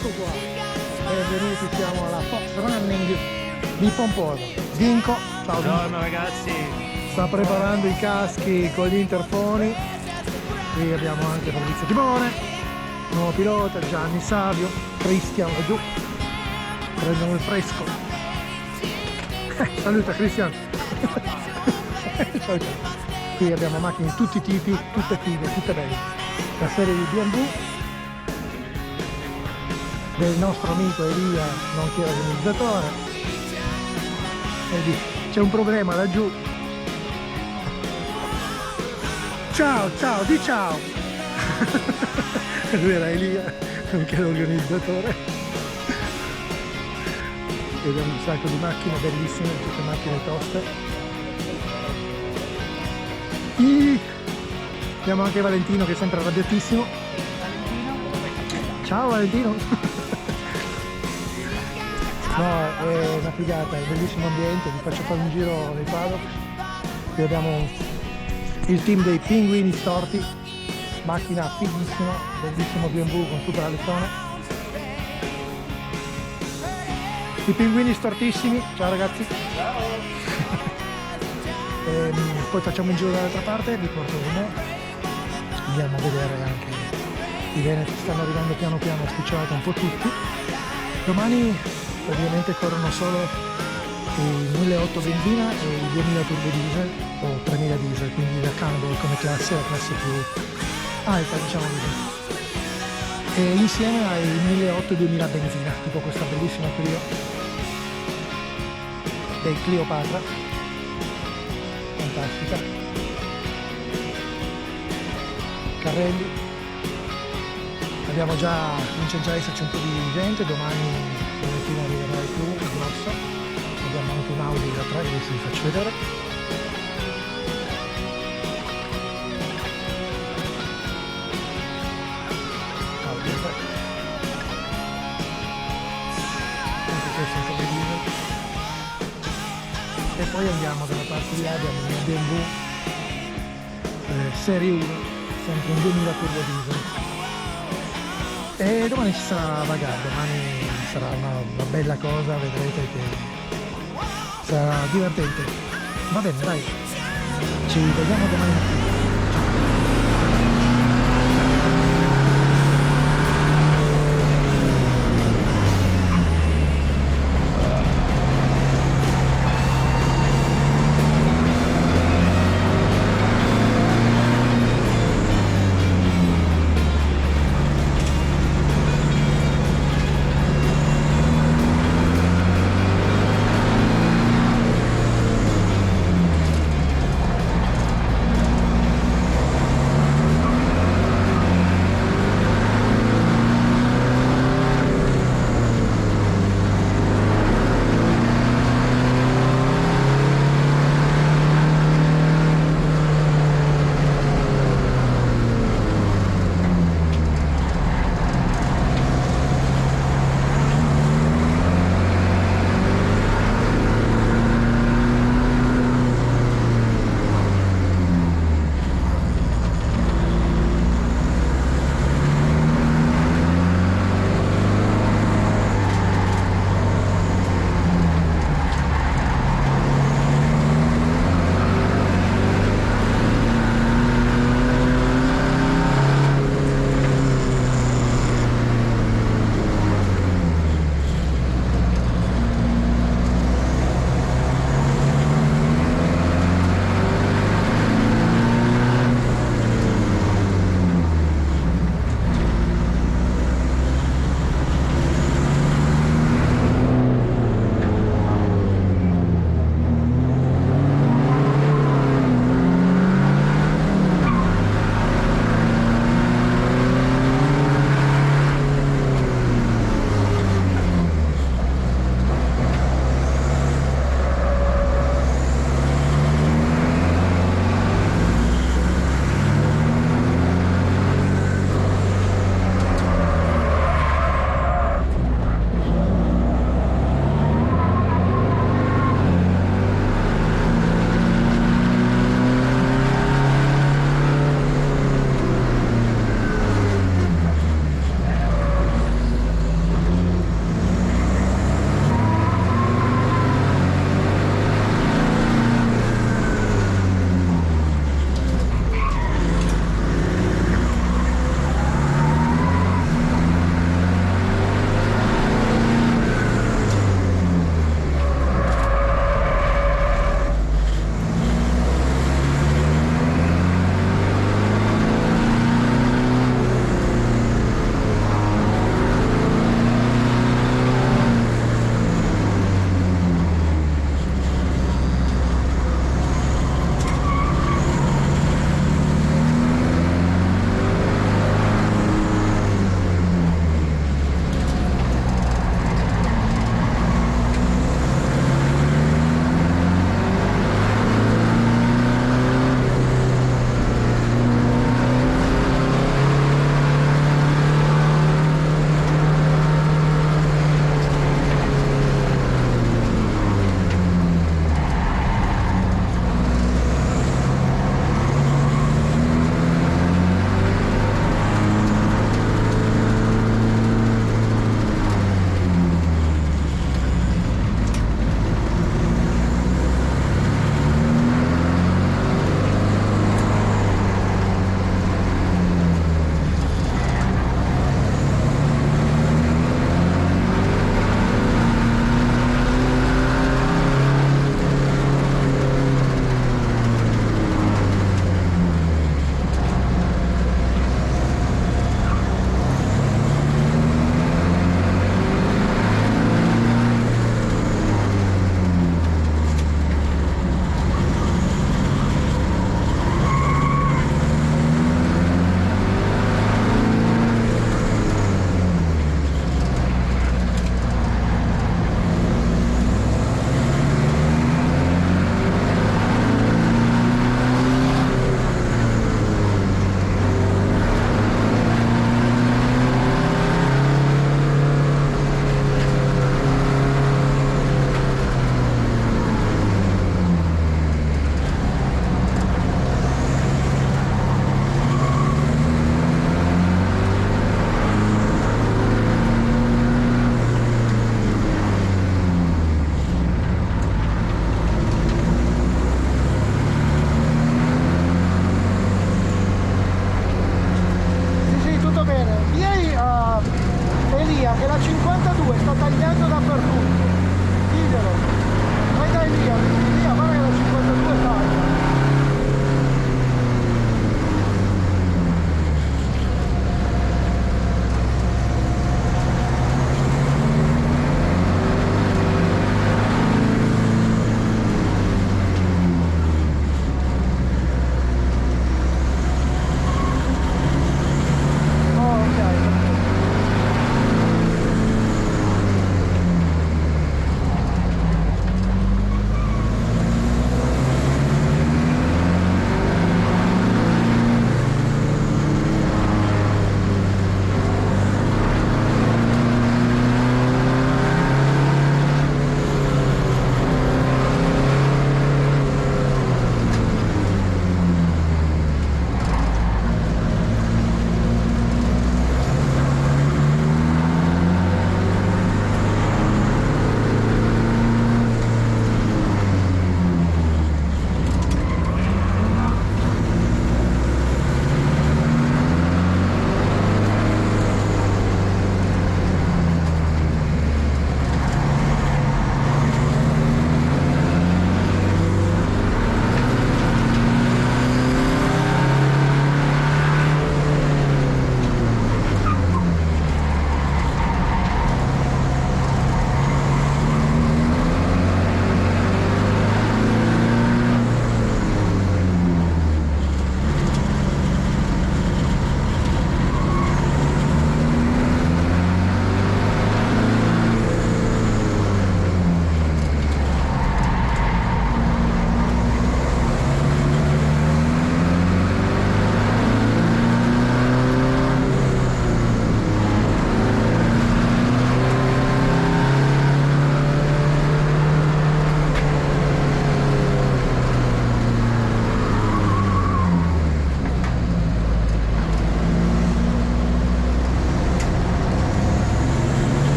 Ecco qua, benvenuti, siamo alla Fox Running di Pomposa. Vinco, ciao Vinco. Buongiorno ragazzi. Sta preparando i caschi con gli interfoni. Qui abbiamo anche Fabrizio Timone, nuovo pilota, Gianni Savio, Cristian laggiù. Prendono il fresco. Saluta Cristian. Qui abbiamo macchine di tutti i tipi, tutte fighe, tutte belle. La serie di BMW del nostro amico Elia, nonché organizzatore. Vedi, c'è un problema laggiù. Ciao, ciao, di ciao! Lui era Elia, nonché l'organizzatore. Vediamo un sacco di macchine bellissime, tutte macchine toste. Abbiamo anche Valentino che è sempre arrabbiatissimo. Ciao Valentino! No, è una figata, è un bellissimo ambiente, vi faccio fare un giro nei paddock. Qui abbiamo il team dei Pinguini Storti, macchina fighissima, bellissimo BMW con super alettone. I pinguini stortissimi, ciao ragazzi! Poi facciamo un giro dall'altra parte, vi porto con me. Andiamo a vedere anche i veneti, stanno arrivando piano piano, spicciolati un po' tutti. Domani ovviamente corrono solo i 1.800 benzina e i 2.000 turbo diesel o 3.000 diesel, quindi la Cannondale come classe, la classe più alta diciamo così. E insieme ai 1.800 e 2.000 benzina, tipo questa bellissima Clio dei Cleopatra, fantastica. Carrelli, abbiamo già, comincia già a esserci un po' di gente, domani domattina arriverà il più grosso, abbiamo anche un Audi da 3 che adesso vi faccio vedere. Audi da 3. Anche questo è un po' di diesel. E poi andiamo dalla parte di là, abbiamo una BMW Serie 1, sempre un 2000 turbo diesel. E domani ci sarà bagarre, domani sarà una bella cosa, vedrete che sarà divertente. Va bene, dai, ci vediamo domani mattina.